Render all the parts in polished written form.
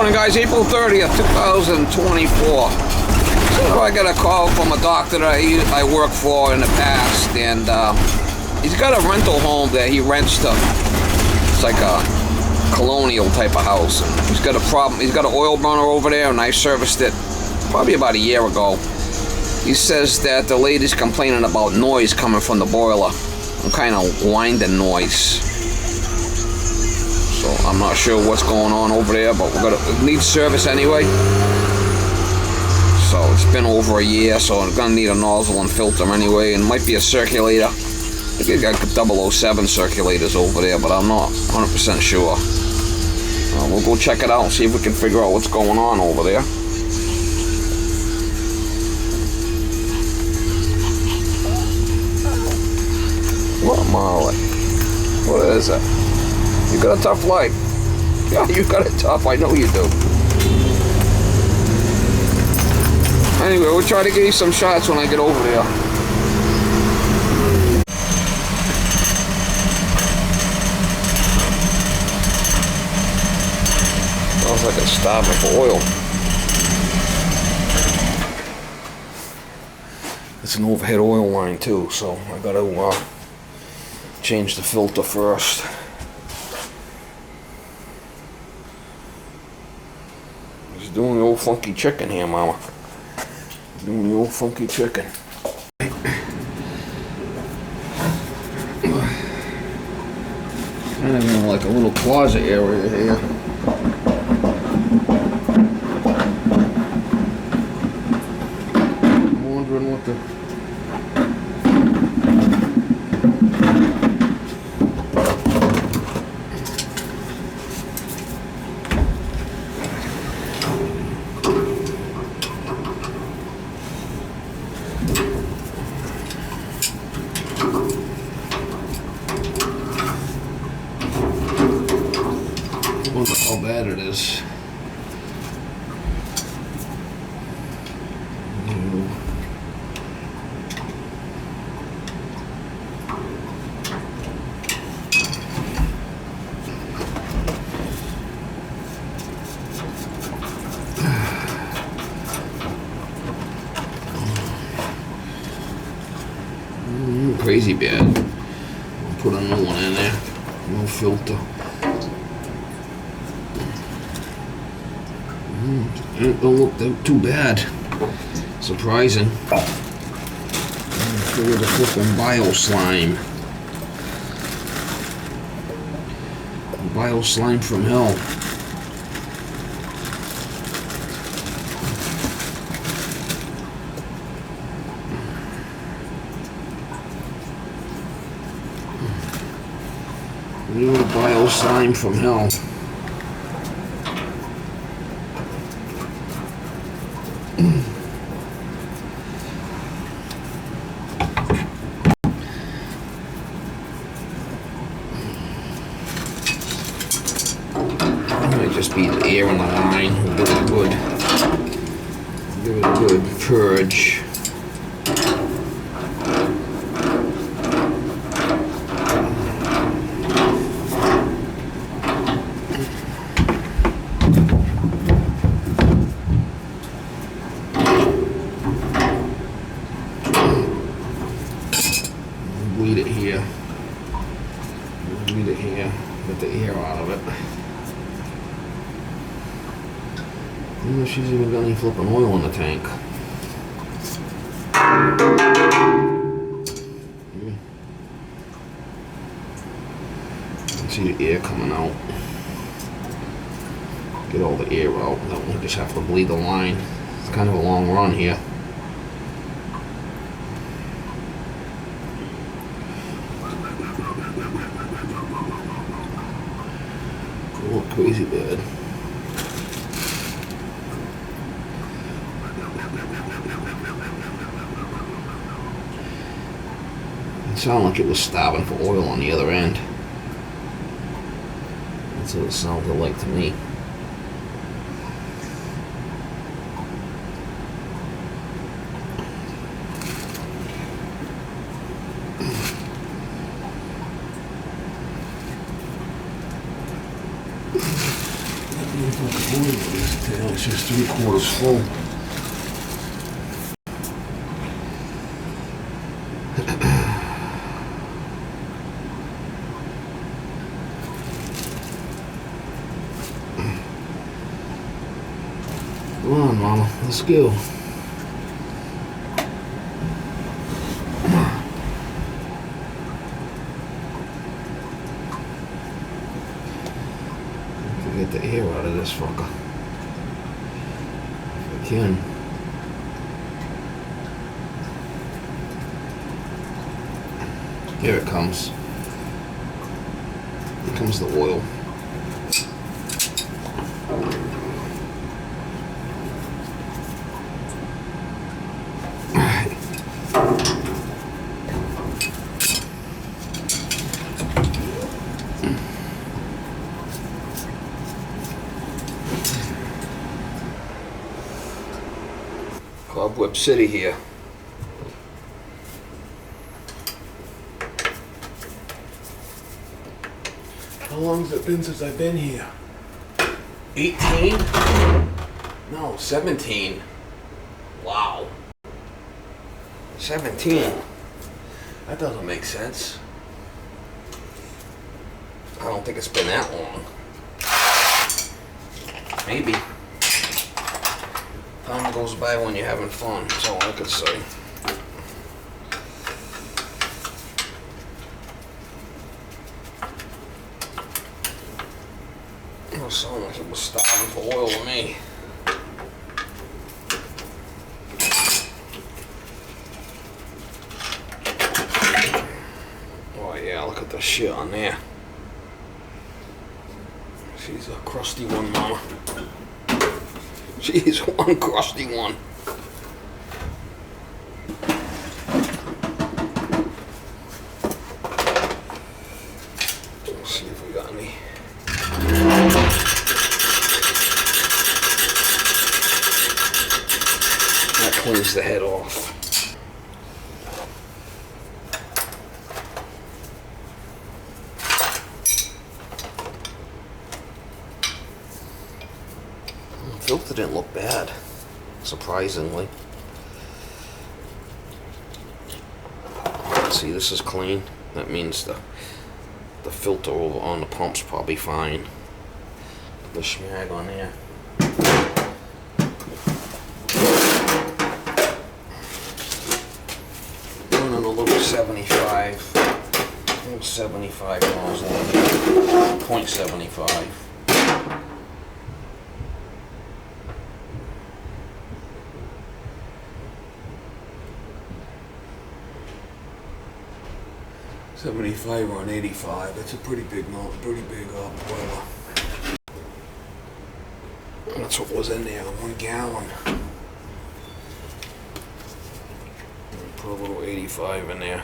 Morning, guys. April 30th, 2024. So I got a call from a doctor that I worked for in the past, and he's got a rental home that he rents to. It's like a colonial type of house. And he's got a problem. He's got an oil burner over there, and I serviced it probably about a year ago. He says that the lady's complaining about noise coming from the boiler. Some kind of winding noise. So I'm not sure what's going on over there, but it needs service anyway. So it's been over a year, so I'm gonna need a nozzle and filter anyway, and might be a circulator. I think he's got 007 circulators over there, but I'm not 100% sure. We'll go check it out and see if we can figure out what's going on over there. What, Molly? What is it? You got a tough life. Yeah, you got it tough. I know you do. Anyway, we'll try to get you some shots when I get over there. Sounds like it's starving for oil. It's an overhead oil line too, so I gotta change the filter first. Just doing the old funky chicken here, Mama. Doing the old funky chicken. I have like a little closet area here. I'm wondering what the look how bad it is. Crazy bad. I'll put a new one in there. No filter. It don't look too bad. Surprising. Fill with a flipping bio slime. Bio slime from hell. Little bio slime from hell. Might just be the air in the line. We'll give it a good purge. Bleed it here. Bleed it here. Get the air out of it. I don't know if she's even got any flipping oil in the tank. See the air coming out. Get all the air out. Then we'll just have to bleed the line. It's kind of a long run here. Look crazy bad. It sounded like it was starving for oil on the other end. That's what it sounded like to me. Yeah, it's just 3/4 full. Come on, Mama, let's go. Get the air out of this fucker. If I can. Here it comes. Here comes the oil. Alright. Cobweb City here. How long's it been since I've been here? 18? No, 17. Wow. 17. That doesn't make sense. I don't think it's been that long. Maybe. Time goes by when you're having fun, that's all I could say. It sounded like it was starving for oil to me. Oh yeah, look at the shit on there. She's a crusty one, Mama. She's one crusty one. Let's see if we got any. That cleans the head off. The filter didn't look bad, surprisingly. See, this is clean. That means the filter over on the pump's probably fine. The schmag on there. Running a little 75. A little 75 miles on there. 0.75. $75 on 85. That's a pretty big boiler. That's what was in there, 1 gallon. Put a little 85 in there.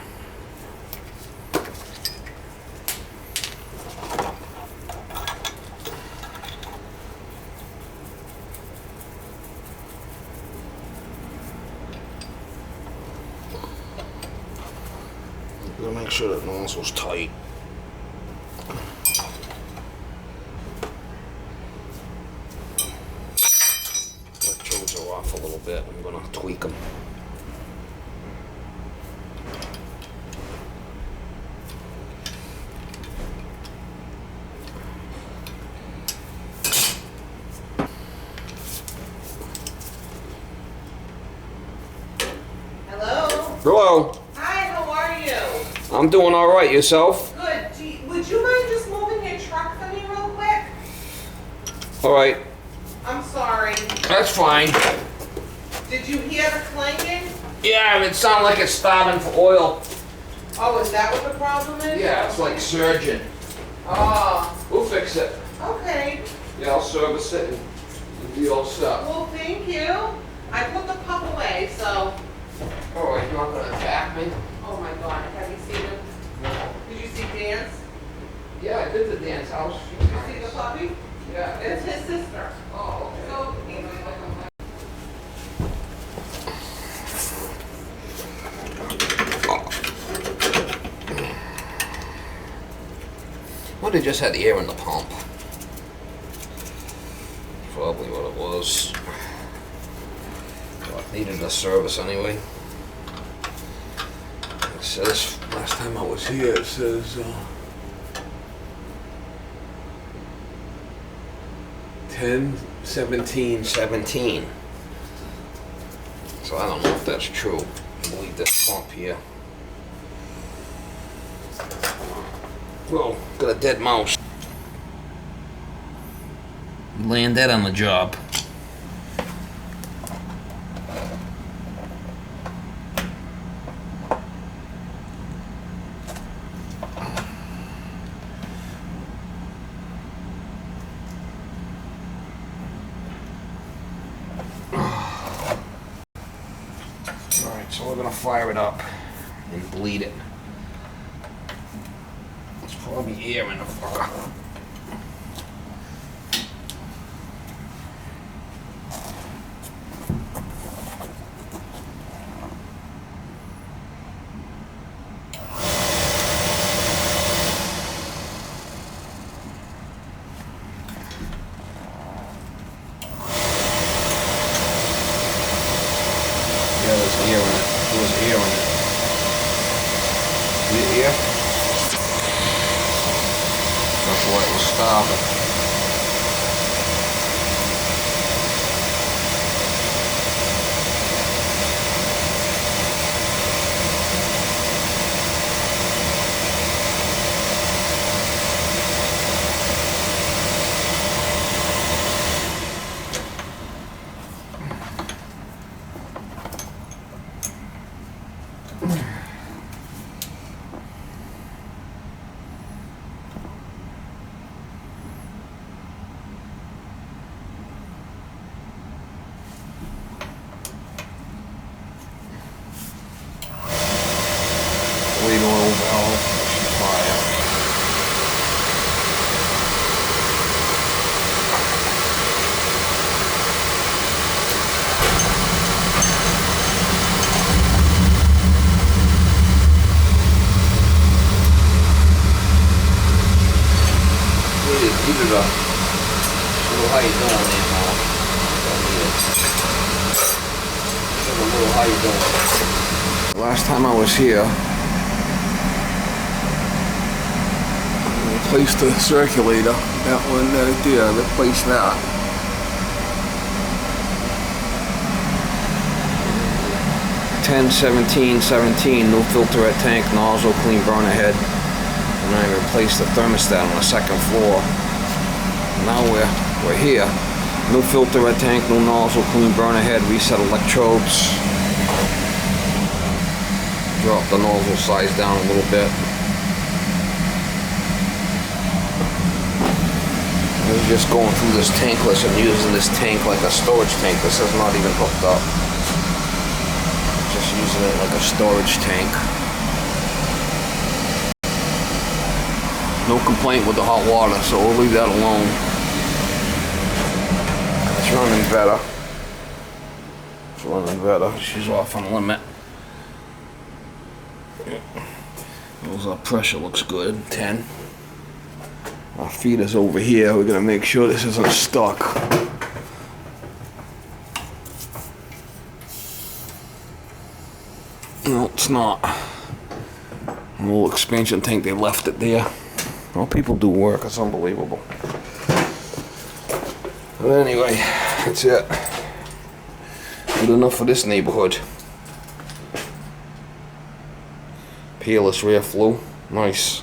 Gotta make sure that nozzle's tight. Electrodes are off a little bit. I'm gonna tweak them. Hello? Hello. I'm doing all right. Yourself? Good. Would you mind just moving your truck for me real quick? All right. I'm sorry. That's fine. Did you hear the clanging? Yeah, it sounded like it's starving for oil. Oh, is that what the problem is? Yeah, it's like surging. Oh. We'll fix it. Okay. Yeah, I'll service it and you'll be all set. Well, thank you. I put the pup away, so. All right, you're not gonna attack me? Oh my God, have you seen him? No. Did you see Dance? Yeah, I did the dance house. Did you see the puppy? Yeah. It's his sister. Oh, okay. So, Well, they just had the air in the pump. For probably what it was. Well, it needed a service anyway. It says, last time I was here, it says 10/17/17. So I don't know if that's true. I believe this pump here. Whoa, got a dead mouse. Laying dead on the job. Alright, so we're gonna fire it up and bleed it. There's probably air in the fucker. Yeah, there's air in it. There was air in it. See the air? That's why it was stopping. Bleed oil valve, should fire. Really heat it up. So how you doing there, Mom? Show a little how you doing. Last time I was here, replaced the circulator. That one right there, replace that. (10/17/17), new filter at tank, nozzle, clean burner head. And I replaced the thermostat on the second floor. Now we're here. New filter at tank, new nozzle, clean burner head, reset electrodes. Drop the nozzle size down a little bit. I was just going through this tankless and using this tank like a storage tank. This is not even hooked up. Just using it like a storage tank. No complaint with the hot water, so we'll leave that alone. It's running better. It's running better. She's off on limit. Our pressure looks good, 10. Our feeder's over here. We're gonna make sure this isn't stuck. No, it's not. A little expansion tank, they left it there. Well, people do work, it's unbelievable. But anyway, that's it. Good enough for this neighborhood. Peerless rear flue, nice.